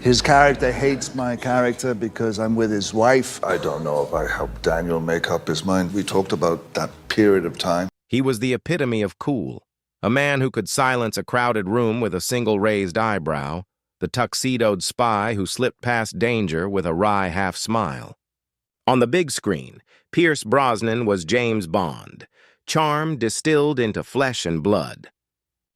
His character hates my character because I'm with his wife. I don't know if I helped Daniel make up his mind. We talked about that period of time. He was the epitome of cool, a man who could silence a crowded room with a single raised eyebrow, the tuxedoed spy who slipped past danger with a wry half-smile. On the big screen, Pierce Brosnan was James Bond, charm distilled into flesh and blood.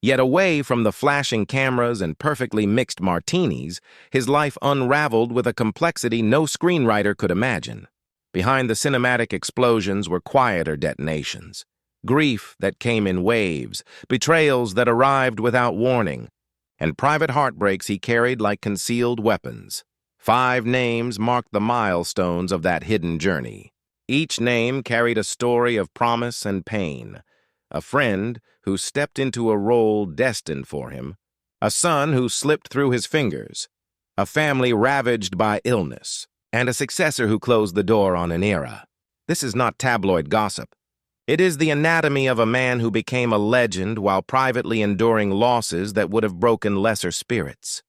Yet away from the flashing cameras and perfectly mixed martinis, his life unraveled with a complexity no screenwriter could imagine. Behind the cinematic explosions were quieter detonations, grief that came in waves, betrayals that arrived without warning, and private heartbreaks he carried like concealed weapons. 5 names marked the milestones of that hidden journey. Each name carried a story of promise and pain. A friend who stepped into a role destined for him, a son who slipped through his fingers, a family ravaged by illness, and a successor who closed the door on an era. This is not tabloid gossip. It is the anatomy of a man who became a legend while privately enduring losses that would have broken lesser spirits.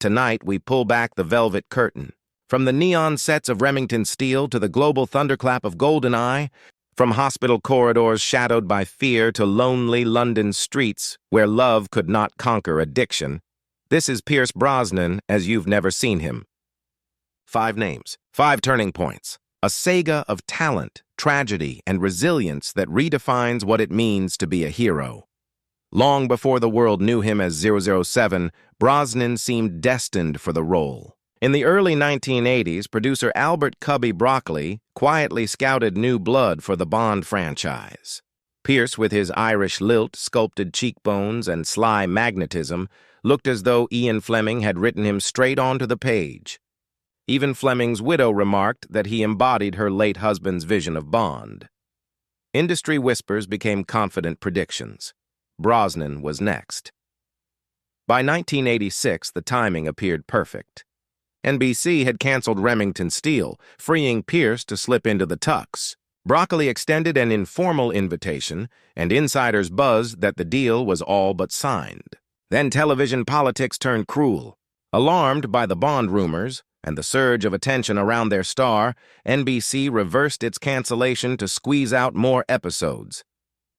Tonight, we pull back the velvet curtain. From the neon sets of Remington Steele to the global thunderclap of GoldenEye, from hospital corridors shadowed by fear to lonely London streets where love could not conquer addiction, this is Pierce Brosnan as you've never seen him. 5 names, 5 turning points, a saga of talent, tragedy, and resilience that redefines what it means to be a hero. Long before the world knew him as 007, Brosnan seemed destined for the role. In the early 1980s, producer Albert Cubby Broccoli quietly scouted new blood for the Bond franchise. Pierce, with his Irish lilt, sculpted cheekbones, and sly magnetism, looked as though Ian Fleming had written him straight onto the page. Even Fleming's widow remarked that he embodied her late husband's vision of Bond. Industry whispers became confident predictions. Brosnan was next. By 1986, the timing appeared perfect. NBC had canceled Remington Steele, freeing Pierce to slip into the tux. Broccoli extended an informal invitation, and insiders buzzed that the deal was all but signed. Then television politics turned cruel. Alarmed by the Bond rumors and the surge of attention around their star, NBC reversed its cancellation to squeeze out more episodes.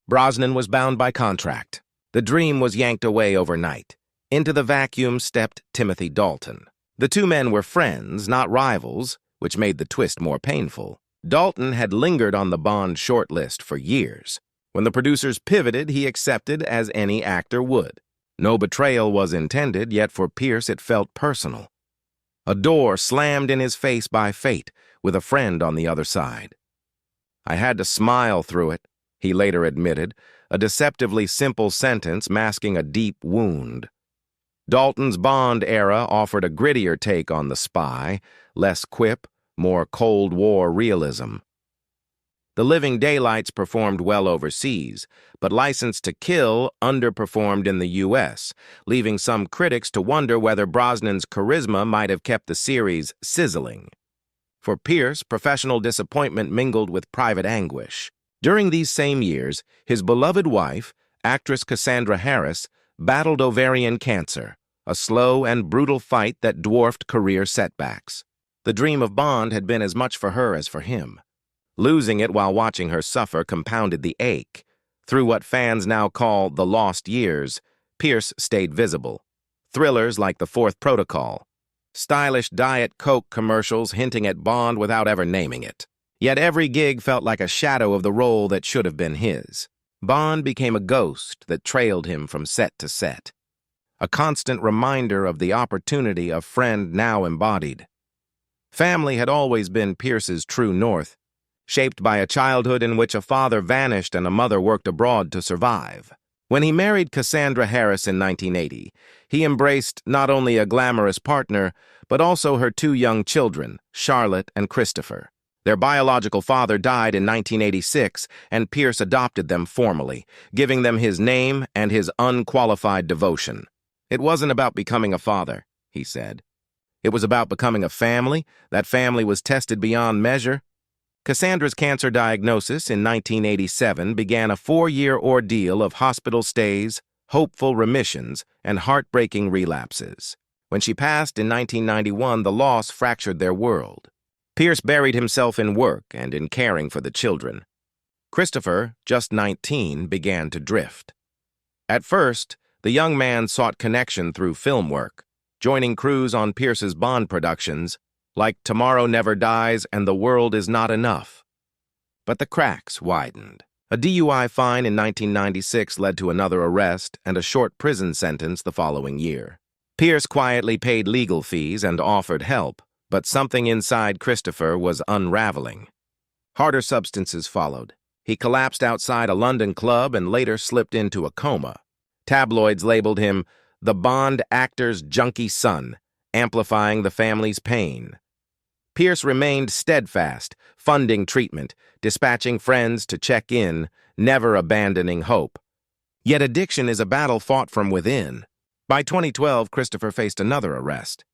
Brosnan was bound by contract. The dream was yanked away overnight. Into the vacuum stepped Timothy Dalton. The 2 men were friends, not rivals, which made the twist more painful. Dalton had lingered on the Bond shortlist for years. When the producers pivoted, he accepted as any actor would. No betrayal was intended, yet for Pierce it felt personal. A door slammed in his face by fate, with a friend on the other side. "I had to smile through it," he later admitted, a deceptively simple sentence masking a deep wound. Dalton's Bond era offered a grittier take on the spy, less quip, more Cold War realism. The Living Daylights performed well overseas, but License to Kill underperformed in the U.S., leaving some critics to wonder whether Brosnan's charisma might have kept the series sizzling. For Pierce, professional disappointment mingled with private anguish. During these same years, his beloved wife, actress Cassandra Harris, battled ovarian cancer, a slow and brutal fight that dwarfed career setbacks. The dream of Bond had been as much for her as for him. Losing it while watching her suffer compounded the ache. Through what fans now call the lost years, Pierce stayed visible. Thrillers like The Fourth Protocol, stylish Diet Coke commercials hinting at Bond without ever naming it. Yet every gig felt like a shadow of the role that should have been his. Bond became a ghost that trailed him from set to set, a constant reminder of the opportunity a friend now embodied. Family had always been Pierce's true north, shaped by a childhood in which a father vanished and a mother worked abroad to survive. When he married Cassandra Harris in 1980, he embraced not only a glamorous partner, but also her 2 young children, Charlotte and Christopher. Their biological father died in 1986, and Pierce adopted them formally, giving them his name and his unqualified devotion. "It wasn't about becoming a father," he said. "It was about becoming a family. That family was tested beyond measure." Cassandra's cancer diagnosis in 1987 began a 4-year ordeal of hospital stays, hopeful remissions, and heartbreaking relapses. When she passed in 1991, the loss fractured their world. Pierce buried himself in work and in caring for the children. Christopher, just 19, began to drift. At first, the young man sought connection through film work, joining crews on Pierce's Bond productions, like Tomorrow Never Dies and The World Is Not Enough. But the cracks widened. A DUI fine in 1996 led to another arrest and a short prison sentence the following year. Pierce quietly paid legal fees and offered help, but something inside Christopher was unraveling. Harder substances followed. He collapsed outside a London club and later slipped into a coma. Tabloids labeled him the Bond actor's junkie son, amplifying the family's pain. Pierce remained steadfast, funding treatment, dispatching friends to check in, never abandoning hope. Yet addiction is a battle fought from within. By 2012, Christopher faced another arrest.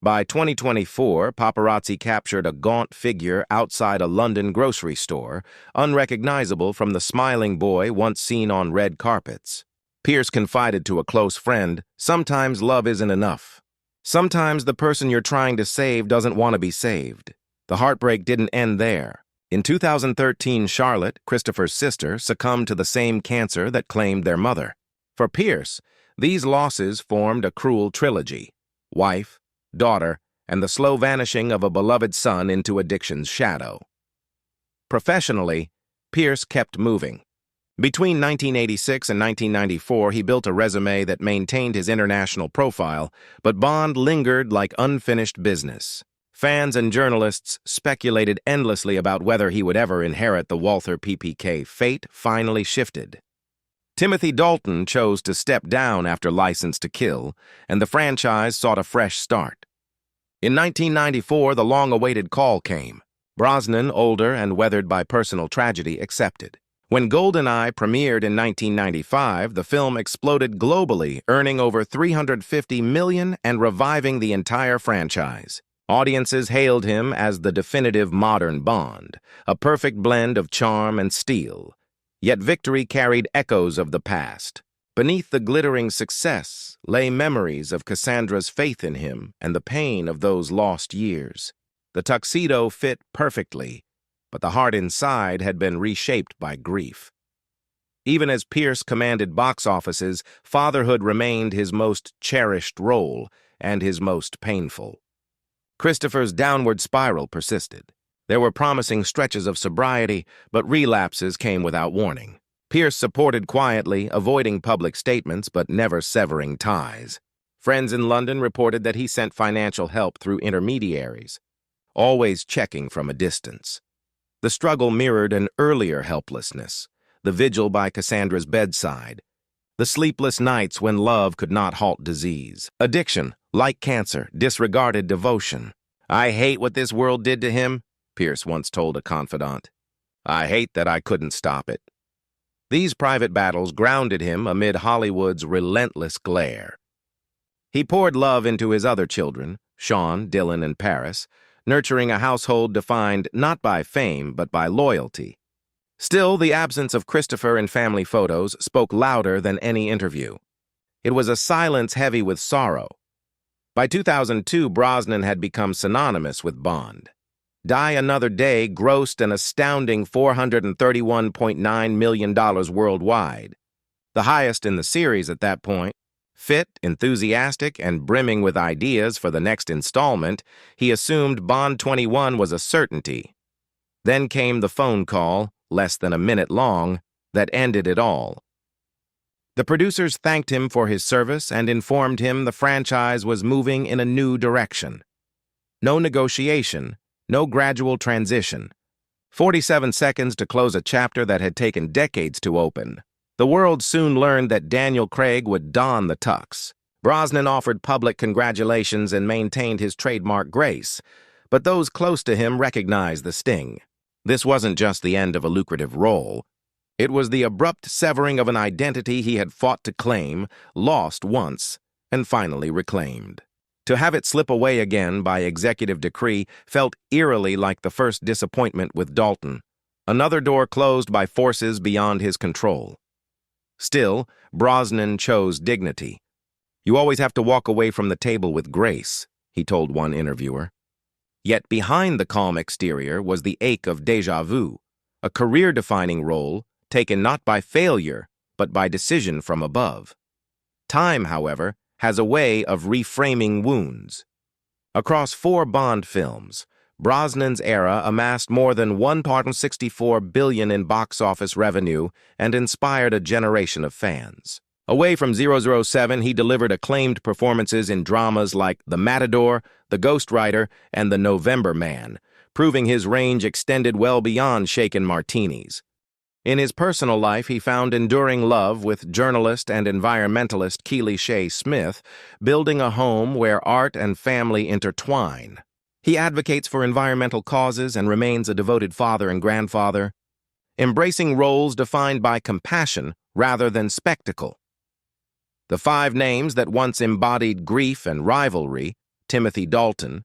By 2024, paparazzi captured a gaunt figure outside a London grocery store, unrecognizable from the smiling boy once seen on red carpets. Pierce confided to a close friend, "Sometimes love isn't enough. Sometimes the person you're trying to save doesn't want to be saved." The heartbreak didn't end there. In 2013, Charlotte, Christopher's sister, succumbed to the same cancer that claimed their mother. For Pierce, these losses formed a cruel trilogy: wife, daughter, and the slow vanishing of a beloved son into addiction's shadow. Professionally, Pierce kept moving. Between 1986 and 1994, he built a resume that maintained his international profile, but Bond lingered like unfinished business. Fans and journalists speculated endlessly about whether he would ever inherit the Walther PPK. Fate finally shifted. Timothy Dalton chose to step down after License to Kill, and the franchise sought a fresh start. In 1994, the long-awaited call came. Brosnan, older and weathered by personal tragedy, accepted. When GoldenEye premiered in 1995, the film exploded globally, earning over $350 million and reviving the entire franchise. Audiences hailed him as the definitive modern Bond, a perfect blend of charm and steel. Yet victory carried echoes of the past. Beneath the glittering success lay memories of Cassandra's faith in him and the pain of those lost years. The tuxedo fit perfectly, but the heart inside had been reshaped by grief. Even as Pierce commanded box offices, fatherhood remained his most cherished role and his most painful. Christopher's downward spiral persisted. There were promising stretches of sobriety, but relapses came without warning. Pierce supported quietly, avoiding public statements but never severing ties. Friends in London reported that he sent financial help through intermediaries, always checking from a distance. The struggle mirrored an earlier helplessness, the vigil by Cassandra's bedside, the sleepless nights when love could not halt disease. Addiction, like cancer, disregarded devotion. "I hate what this world did to him," Pierce once told a confidant. "I hate that I couldn't stop it." These private battles grounded him amid Hollywood's relentless glare. He poured love into his other children, Sean, Dylan, and Paris, nurturing a household defined not by fame but by loyalty. Still, the absence of Christopher in family photos spoke louder than any interview. It was a silence heavy with sorrow. By 2002, Brosnan had become synonymous with Bond. Die Another Day grossed an astounding $431.9 million worldwide, the highest in the series at that point. Fit, enthusiastic, and brimming with ideas for the next installment, he assumed Bond 21 was a certainty. Then came the phone call, less than a minute long, that ended it all. The producers thanked him for his service and informed him the franchise was moving in a new direction. No negotiation, no gradual transition. 47 seconds to close a chapter that had taken decades to open. The world soon learned that Daniel Craig would don the tux. Brosnan offered public congratulations and maintained his trademark grace, but those close to him recognized the sting. This wasn't just the end of a lucrative role. It was the abrupt severing of an identity he had fought to claim, lost once, and finally reclaimed. To have it slip away again by executive decree felt eerily like the first disappointment with Dalton, another door closed by forces beyond his control. Still, Brosnan chose dignity. You always have to walk away from the table with grace, he told one interviewer. Yet behind the calm exterior was the ache of déjà vu, a career-defining role taken not by failure, but by decision from above. Time, however, has a way of reframing wounds. Across 4 Bond films, Brosnan's era amassed more than $1.64 billion in box office revenue and inspired a generation of fans. Away from 007, he delivered acclaimed performances in dramas like The Matador, The Ghostwriter, and The November Man, proving his range extended well beyond shaken martinis. In his personal life, he found enduring love with journalist and environmentalist Keely Shea Smith, building a home where art and family intertwine. He advocates for environmental causes and remains a devoted father and grandfather, embracing roles defined by compassion rather than spectacle. The 5 names that once embodied grief and rivalry, Timothy Dalton,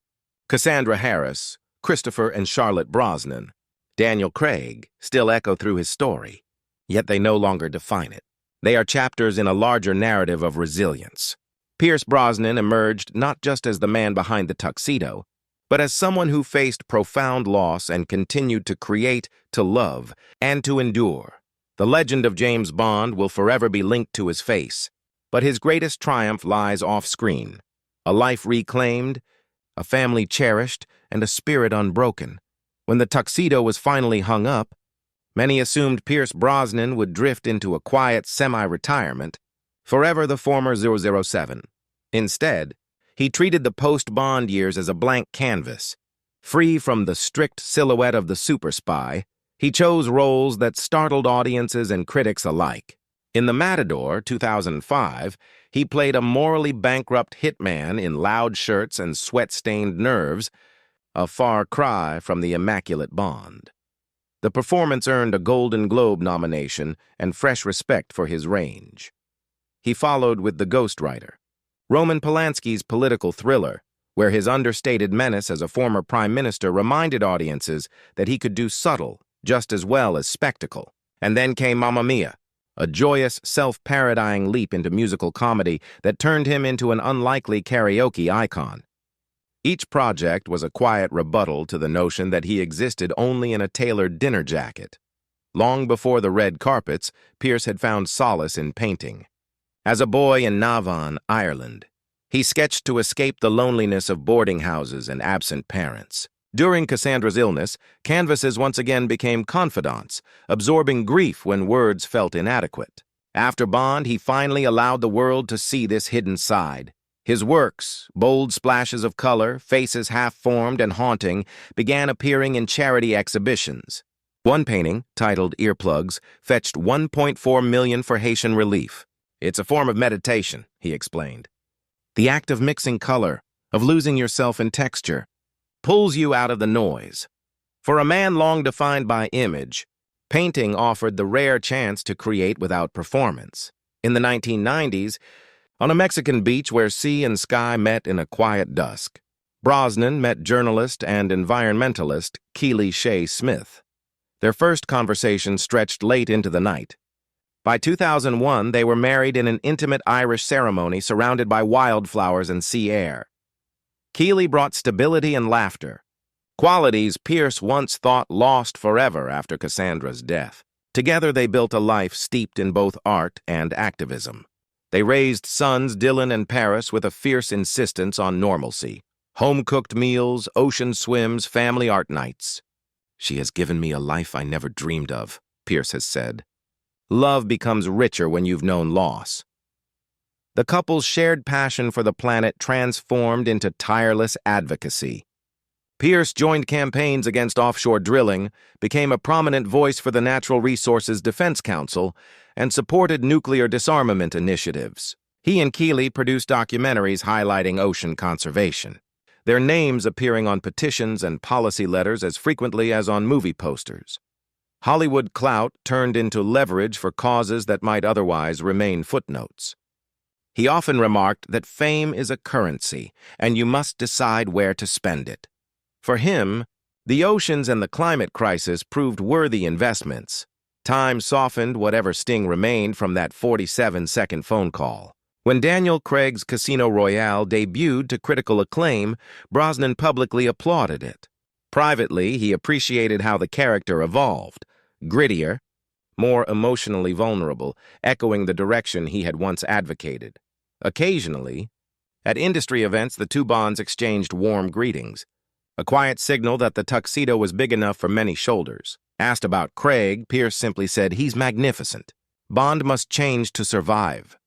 Cassandra Harris, Christopher and Charlotte Brosnan, Daniel Craig, still echo through his story, yet they no longer define it. They are chapters in a larger narrative of resilience. Pierce Brosnan emerged not just as the man behind the tuxedo, but as someone who faced profound loss and continued to create, to love, and to endure. The legend of James Bond will forever be linked to his face, but his greatest triumph lies off-screen. A life reclaimed, a family cherished, and a spirit unbroken. When the tuxedo was finally hung up, many assumed Pierce Brosnan would drift into a quiet semi-retirement, forever the former 007. Instead, he treated the post-Bond years as a blank canvas. Free from the strict silhouette of the super spy, he chose roles that startled audiences and critics alike. In The Matador, 2005, he played a morally bankrupt hitman in loud shirts and sweat-stained nerves, a far cry from the immaculate Bond. The performance earned a Golden Globe nomination and fresh respect for his range. He followed with The Ghostwriter, Roman Polanski's political thriller, where his understated menace as a former prime minister reminded audiences that he could do subtle just as well as spectacle. And then came Mamma Mia, a joyous, self-parodying leap into musical comedy that turned him into an unlikely karaoke icon. Each project was a quiet rebuttal to the notion that he existed only in a tailored dinner jacket. Long before the red carpets, Pierce had found solace in painting. As a boy in Navan, Ireland, he sketched to escape the loneliness of boarding houses and absent parents. During Cassandra's illness, canvases once again became confidants, absorbing grief when words felt inadequate. After Bond, he finally allowed the world to see this hidden side. His works, bold splashes of color, faces half-formed and haunting, began appearing in charity exhibitions. One painting, titled Earplugs, fetched $1.4 million for Haitian relief. It's a form of meditation, he explained. The act of mixing color, of losing yourself in texture, pulls you out of the noise. For a man long defined by image, painting offered the rare chance to create without performance. In the 1990s, on a Mexican beach where sea and sky met in a quiet dusk, Brosnan met journalist and environmentalist Keely Shea Smith. Their first conversation stretched late into the night. By 2001, they were married in an intimate Irish ceremony surrounded by wildflowers and sea air. Keely brought stability and laughter, qualities Pierce once thought lost forever after Cassandra's death. Together they built a life steeped in both art and activism. They raised sons Dylan and Paris with a fierce insistence on normalcy. Home-cooked meals, ocean swims, family art nights. She has given me a life I never dreamed of, Pierce has said. Love becomes richer when you've known loss. The couple's shared passion for the planet transformed into tireless advocacy. Pierce joined campaigns against offshore drilling, became a prominent voice for the Natural Resources Defense Council, and supported nuclear disarmament initiatives. He and Keely produced documentaries highlighting ocean conservation, their names appearing on petitions and policy letters as frequently as on movie posters. Hollywood clout turned into leverage for causes that might otherwise remain footnotes. He often remarked that fame is a currency, and you must decide where to spend it. For him, the oceans and the climate crisis proved worthy investments. Time softened whatever sting remained from that 47-second phone call. When Daniel Craig's Casino Royale debuted to critical acclaim, Brosnan publicly applauded it. Privately, he appreciated how the character evolved, grittier, more emotionally vulnerable, echoing the direction he had once advocated. Occasionally, at industry events, the two Bonds exchanged warm greetings, a quiet signal that the tuxedo was big enough for many shoulders. Asked about Craig, Pierce simply said, "He's magnificent. Bond must change to survive."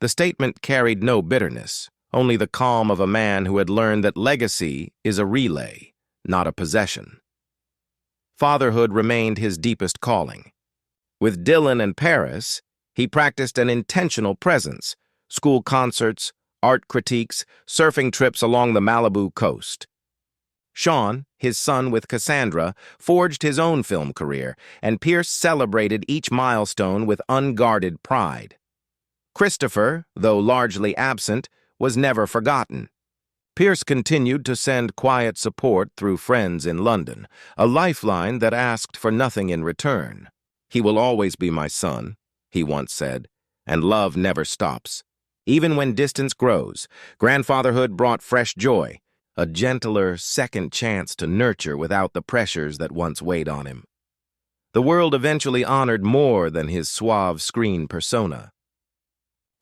The statement carried no bitterness, only the calm of a man who had learned that legacy is a relay, not a possession. Fatherhood remained his deepest calling. With Dylan and Paris, he practiced an intentional presence, school concerts, art critiques, surfing trips along the Malibu coast. Sean, his son with Cassandra, forged his own film career, and Pierce celebrated each milestone with unguarded pride. Christopher, though largely absent, was never forgotten. Pierce continued to send quiet support through friends in London, a lifeline that asked for nothing in return. "He will always be my son," he once said, "and love never stops." Even when distance grows, grandfatherhood brought fresh joy, a gentler second chance to nurture without the pressures that once weighed on him. The world eventually honored more than his suave screen persona.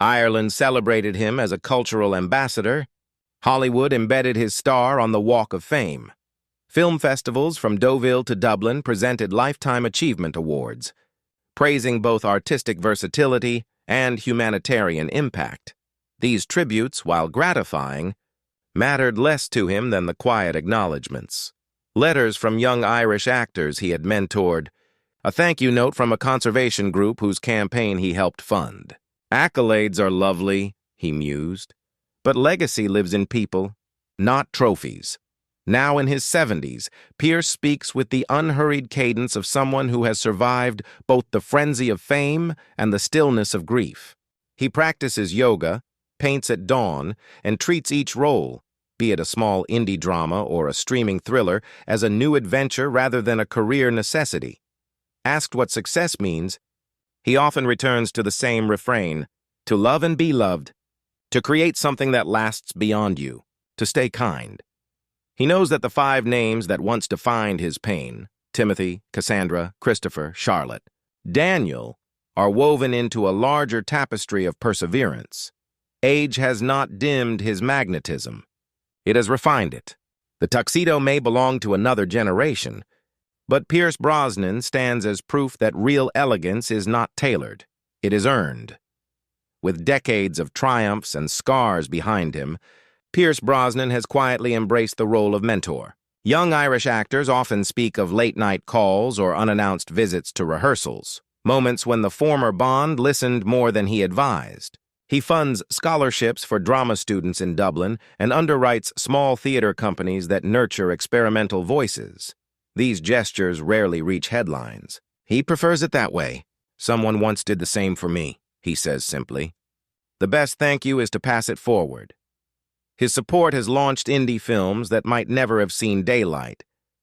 Ireland celebrated him as a cultural ambassador. Hollywood embedded his star on the Walk of Fame. Film festivals from Deauville to Dublin presented Lifetime Achievement Awards, praising both artistic versatility and humanitarian impact. These tributes, while gratifying, mattered less to him than the quiet acknowledgments. Letters from young Irish actors he had mentored, a thank you note from a conservation group whose campaign he helped fund. Accolades are lovely, he mused, but legacy lives in people, not trophies. Now in his 70s, Pierce speaks with the unhurried cadence of someone who has survived both the frenzy of fame and the stillness of grief. He practices yoga, paints at dawn, and treats each role, be it a small indie drama or a streaming thriller, as a new adventure rather than a career necessity. Asked what success means, he often returns to the same refrain: to love and be loved, to create something that lasts beyond you, to stay kind. He knows that the 5 names that once defined his pain, Timothy, Cassandra, Christopher, Charlotte, Daniel, are woven into a larger tapestry of perseverance. Age has not dimmed his magnetism. It has refined it. The tuxedo may belong to another generation, but Pierce Brosnan stands as proof that real elegance is not tailored. It is earned. With decades of triumphs and scars behind him, Pierce Brosnan has quietly embraced the role of mentor. Young Irish actors often speak of late-night calls or unannounced visits to rehearsals, moments when the former Bond listened more than he advised. He funds scholarships for drama students in Dublin and underwrites small theater companies that nurture experimental voices. These gestures rarely reach headlines. He prefers it that way. "Someone once did the same for me," he says simply. The best thank you is to pass it forward. His support has launched indie films that might never have seen daylight,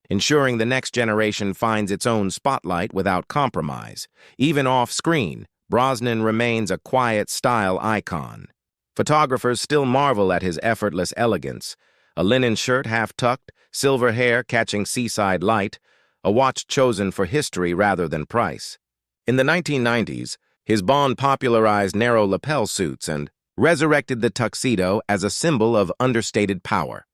ensuring the next generation finds its own spotlight without compromise. Even off-screen, Brosnan remains a quiet style icon. Photographers still marvel at his effortless elegance: a linen shirt half-tucked, silver hair catching seaside light, a watch chosen for history rather than price. In the 1990s, his Bond popularized narrow lapel suits and resurrected the tuxedo as a symbol of understated power.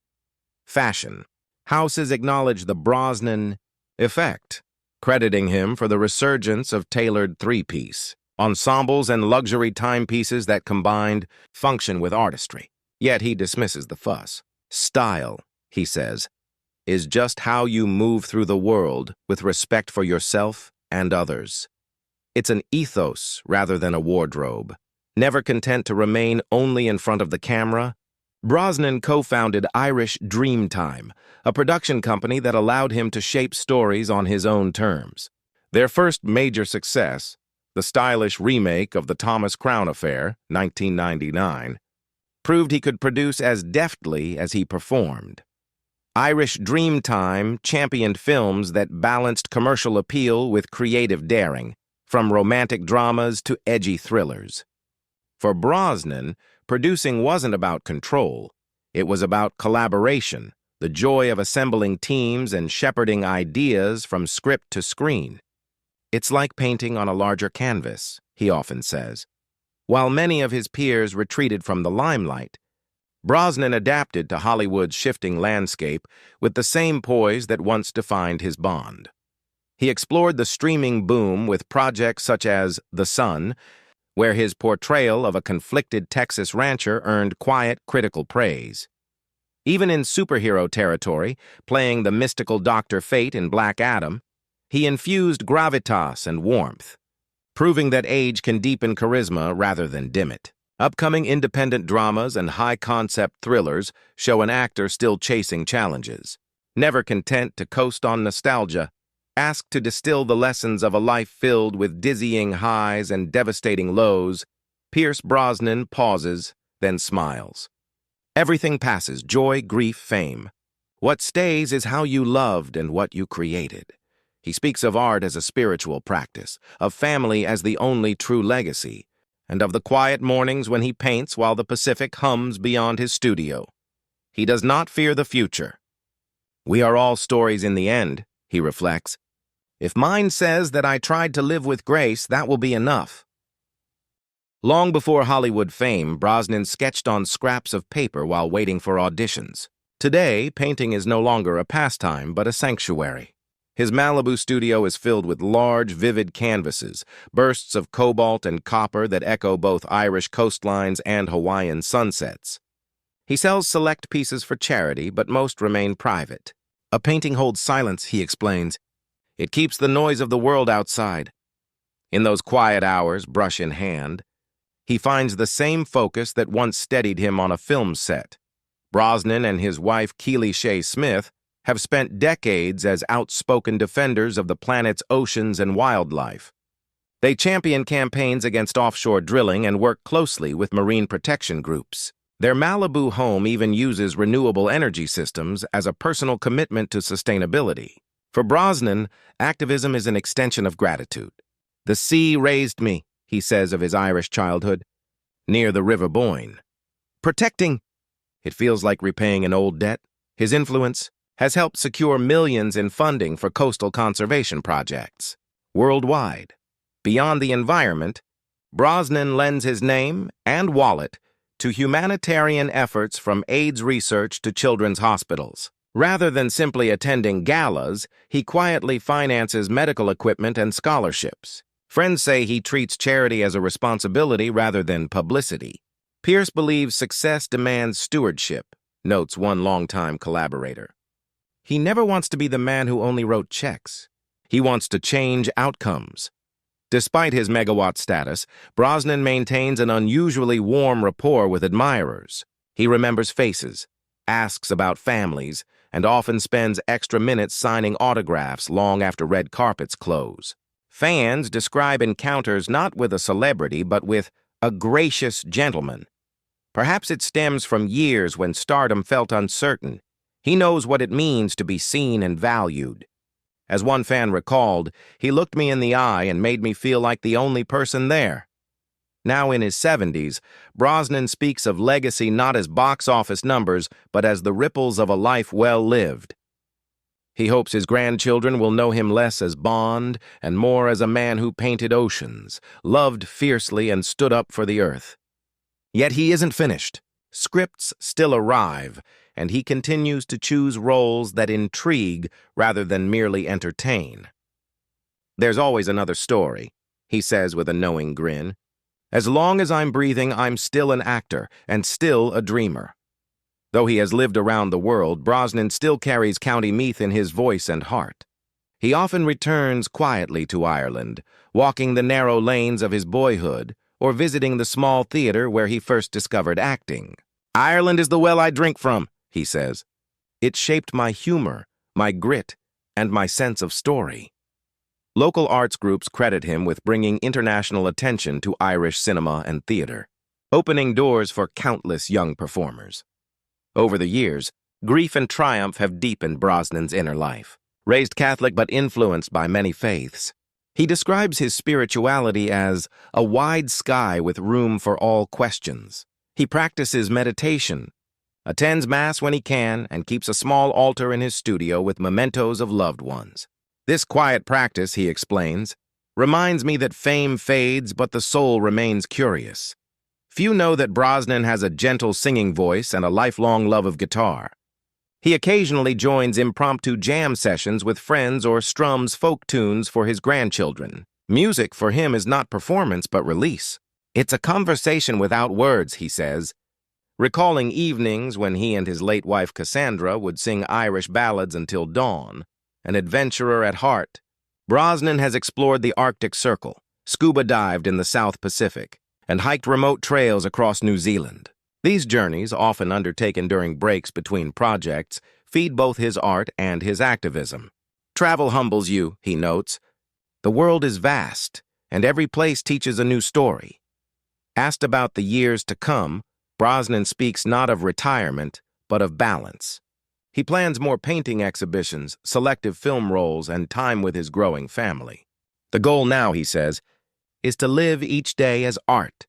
Fashion. Houses acknowledge the Brosnan effect, crediting him for the resurgence of tailored three-piece, ensembles and luxury timepieces that combined function with artistry. Yet he dismisses the fuss. "Style," he says, "is just how you move through the world with respect for yourself and others." It's an ethos rather than a wardrobe. Never content to remain only in front of the camera, Brosnan co-founded Irish Dreamtime, a production company that allowed him to shape stories on his own terms. Their first major success, the stylish remake of The Thomas Crown Affair, 1999, proved he could produce as deftly as he performed. Irish Dreamtime championed films that balanced commercial appeal with creative daring, from romantic dramas to edgy thrillers. For Brosnan, producing wasn't about control. It was about collaboration, the joy of assembling teams and shepherding ideas from script to screen. It's like painting on a larger canvas, he often says. While many of his peers retreated from the limelight, Brosnan adapted to Hollywood's shifting landscape with the same poise that once defined his bond. He explored the streaming boom with projects such as The Sun, where his portrayal of a conflicted Texas rancher earned quiet critical praise. Even in superhero territory, playing the mystical Dr. Fate in Black Adam, he infused gravitas and warmth, proving that age can deepen charisma rather than dim it. Upcoming independent dramas and high-concept thrillers show an actor still chasing challenges. Never content to coast on nostalgia, asked to distill the lessons of a life filled with dizzying highs and devastating lows, Pierce Brosnan pauses, then smiles. Everything passes: joy, grief, fame. What stays is how you loved and what you created. He speaks of art as a spiritual practice, of family as the only true legacy, and of the quiet mornings when he paints while the Pacific hums beyond his studio. He does not fear the future. We are all stories in the end, he reflects. If mine says that I tried to live with grace, that will be enough. Long before Hollywood fame, Brosnan sketched on scraps of paper while waiting for auditions. Today, painting is no longer a pastime, but a sanctuary. His Malibu studio is filled with large, vivid canvases, bursts of cobalt and copper that echo both Irish coastlines and Hawaiian sunsets. He sells select pieces for charity, but most remain private. A painting holds silence, he explains. It keeps the noise of the world outside. In those quiet hours, brush in hand, he finds the same focus that once steadied him on a film set. Brosnan and his wife, Keely Shea Smith, have spent decades as outspoken defenders of the planet's oceans and wildlife. They champion campaigns against offshore drilling and work closely with marine protection groups. Their Malibu home even uses renewable energy systems as a personal commitment to sustainability. For Brosnan, activism is an extension of gratitude. The sea raised me, he says of his Irish childhood, near the River Boyne. Protecting, it feels like repaying an old debt. His influence has helped secure millions in funding for coastal conservation projects worldwide. Beyond the environment, Brosnan lends his name and wallet to humanitarian efforts from AIDS research to children's hospitals. Rather than simply attending galas, he quietly finances medical equipment and scholarships. Friends say he treats charity as a responsibility rather than publicity. Pierce believes success demands stewardship, notes one longtime collaborator. He never wants to be the man who only wrote checks. He wants to change outcomes. Despite his megawatt status, Brosnan maintains an unusually warm rapport with admirers. He remembers faces, asks about families, and often spends extra minutes signing autographs long after red carpets close. Fans describe encounters not with a celebrity, but with a gracious gentleman. Perhaps it stems from years when stardom felt uncertain. He knows what it means to be seen and valued. As one fan recalled, he looked me in the eye and made me feel like the only person there. Now in his 70s, Brosnan speaks of legacy not as box office numbers, but as the ripples of a life well lived. He hopes his grandchildren will know him less as Bond and more as a man who painted oceans, loved fiercely, and stood up for the earth. Yet he isn't finished. Scripts still arrive, and he continues to choose roles that intrigue rather than merely entertain. There's always another story, he says with a knowing grin. As long as I'm breathing, I'm still an actor and still a dreamer. Though he has lived around the world, Brosnan still carries County Meath in his voice and heart. He often returns quietly to Ireland, walking the narrow lanes of his boyhood or visiting the small theater where he first discovered acting. Ireland is the well I drink from, he says. It shaped my humor, my grit, and my sense of story. Local arts groups credit him with bringing international attention to Irish cinema and theater, opening doors for countless young performers. Over the years, grief and triumph have deepened Brosnan's inner life. Raised Catholic but influenced by many faiths, He describes his spirituality as a wide sky with room for all questions. He practices meditation, attends Mass when he can, and keeps a small altar in his studio with mementos of loved ones. This quiet practice, he explains, reminds me that fame fades but the soul remains curious. Few know that Brosnan has a gentle singing voice and a lifelong love of guitar. He occasionally joins impromptu jam sessions with friends or strums folk tunes for his grandchildren. Music for him is not performance but release. It's a conversation without words, he says, recalling evenings when he and his late wife Cassandra would sing Irish ballads until dawn. An adventurer at heart, Brosnan has explored the Arctic Circle, scuba dived in the South Pacific, and hiked remote trails across New Zealand. These journeys, often undertaken during breaks between projects, feed both his art and his activism. Travel humbles you, he notes. The world is vast, and every place teaches a new story. Asked about the years to come, Brosnan speaks not of retirement, but of balance. He plans more painting exhibitions, selective film roles, and time with his growing family. The goal now, he says, is to live each day as art,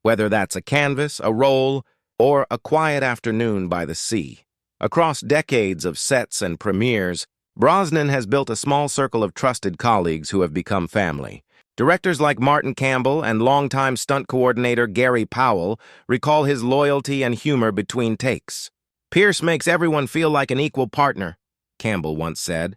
whether that's a canvas, a role, or a quiet afternoon by the sea. Across decades of sets and premieres, Brosnan has built a small circle of trusted colleagues who have become family. Directors like Martin Campbell and longtime stunt coordinator Gary Powell recall his loyalty and humor between takes. "Pierce makes everyone feel like an equal partner," Campbell once said.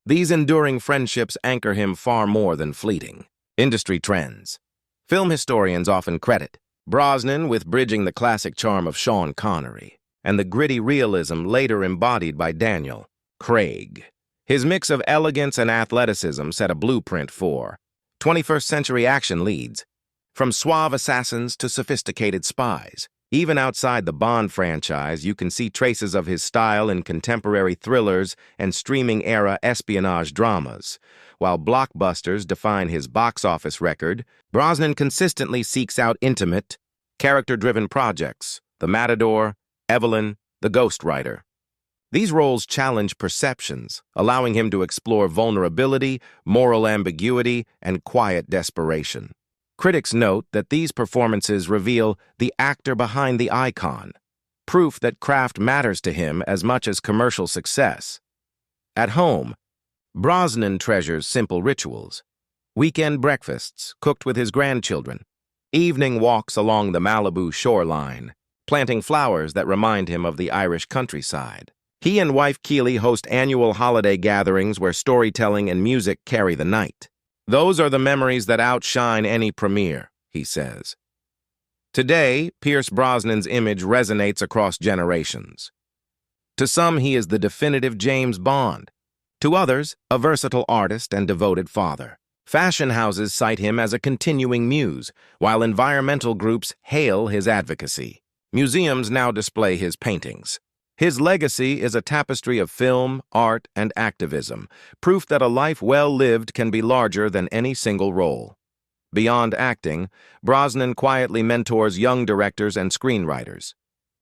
These enduring friendships anchor him far more than fleeting. Industry trends. Film historians often credit Brosnan with bridging the classic charm of Sean Connery and the gritty realism later embodied by Daniel Craig. His mix of elegance and athleticism set a blueprint for 21st century action leads, from suave assassins to sophisticated spies. Even outside the Bond franchise, you can see traces of his style in contemporary thrillers and streaming-era espionage dramas. While blockbusters define his box office record, Brosnan consistently seeks out intimate, character-driven projects: The Matador, Evelyn, The Ghostwriter. These roles challenge perceptions, allowing him to explore vulnerability, moral ambiguity, and quiet desperation. Critics note that these performances reveal the actor behind the icon, proof that craft matters to him as much as commercial success. At home, Brosnan treasures simple rituals: weekend breakfasts cooked with his grandchildren, evening walks along the Malibu shoreline, planting flowers that remind him of the Irish countryside. He and wife Keely host annual holiday gatherings where storytelling and music carry the night. "Those are the memories that outshine any premiere," he says. Today, Pierce Brosnan's image resonates across generations. To some, he is the definitive James Bond. To others, a versatile artist and devoted father. Fashion houses cite him as a continuing muse, while environmental groups hail his advocacy. Museums now display his paintings. His legacy is a tapestry of film, art, and activism, proof that a life well lived can be larger than any single role. Beyond acting, Brosnan quietly mentors young directors and screenwriters.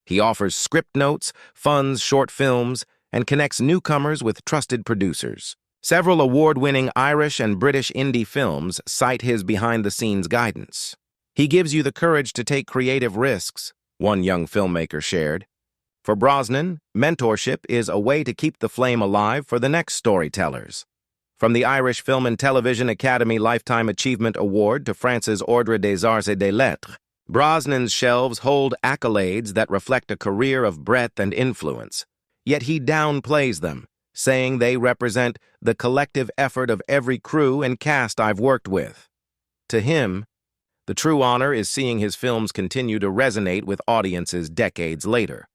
He offers script notes, funds short films, and connects newcomers with trusted producers. Several award-winning Irish and British indie films cite his behind-the-scenes guidance. "He gives you the courage to take creative risks," one young filmmaker shared. For Brosnan, mentorship is a way to keep the flame alive for the next storytellers. From the Irish Film and Television Academy Lifetime Achievement Award to France's Ordre des Arts et des Lettres, Brosnan's shelves hold accolades that reflect a career of breadth and influence. Yet he downplays them, saying they represent the collective effort of every crew and cast I've worked with. To him, the true honor is seeing his films continue to resonate with audiences decades later.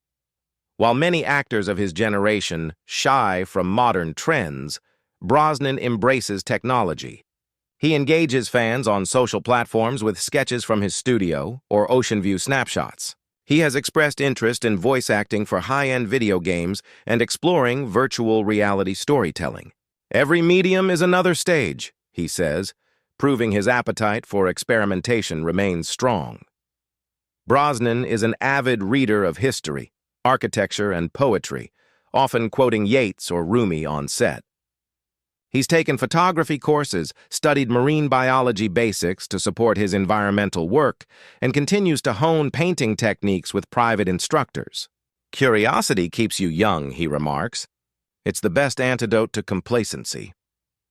While many actors of his generation shy from modern trends, Brosnan embraces technology. He engages fans on social platforms with sketches from his studio or ocean view snapshots. He has expressed interest in voice acting for high-end video games and exploring virtual reality storytelling. "Every medium is another stage," he says, proving his appetite for experimentation remains strong. Brosnan is an avid reader of history, architecture, and poetry, often quoting Yeats or Rumi on set. He's taken photography courses, studied marine biology basics to support his environmental work, and continues to hone painting techniques with private instructors. Curiosity keeps you young, he remarks. It's the best antidote to complacency.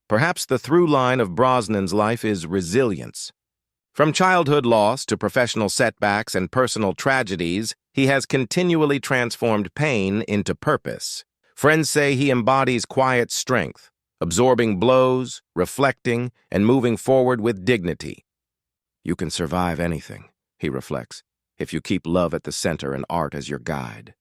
Perhaps the through line of Brosnan's life is resilience. From childhood loss to professional setbacks and personal tragedies, he has continually transformed pain into purpose. Friends say he embodies quiet strength, absorbing blows, reflecting, and moving forward with dignity. You can survive anything, he reflects, if you keep love at the center and art as your guide.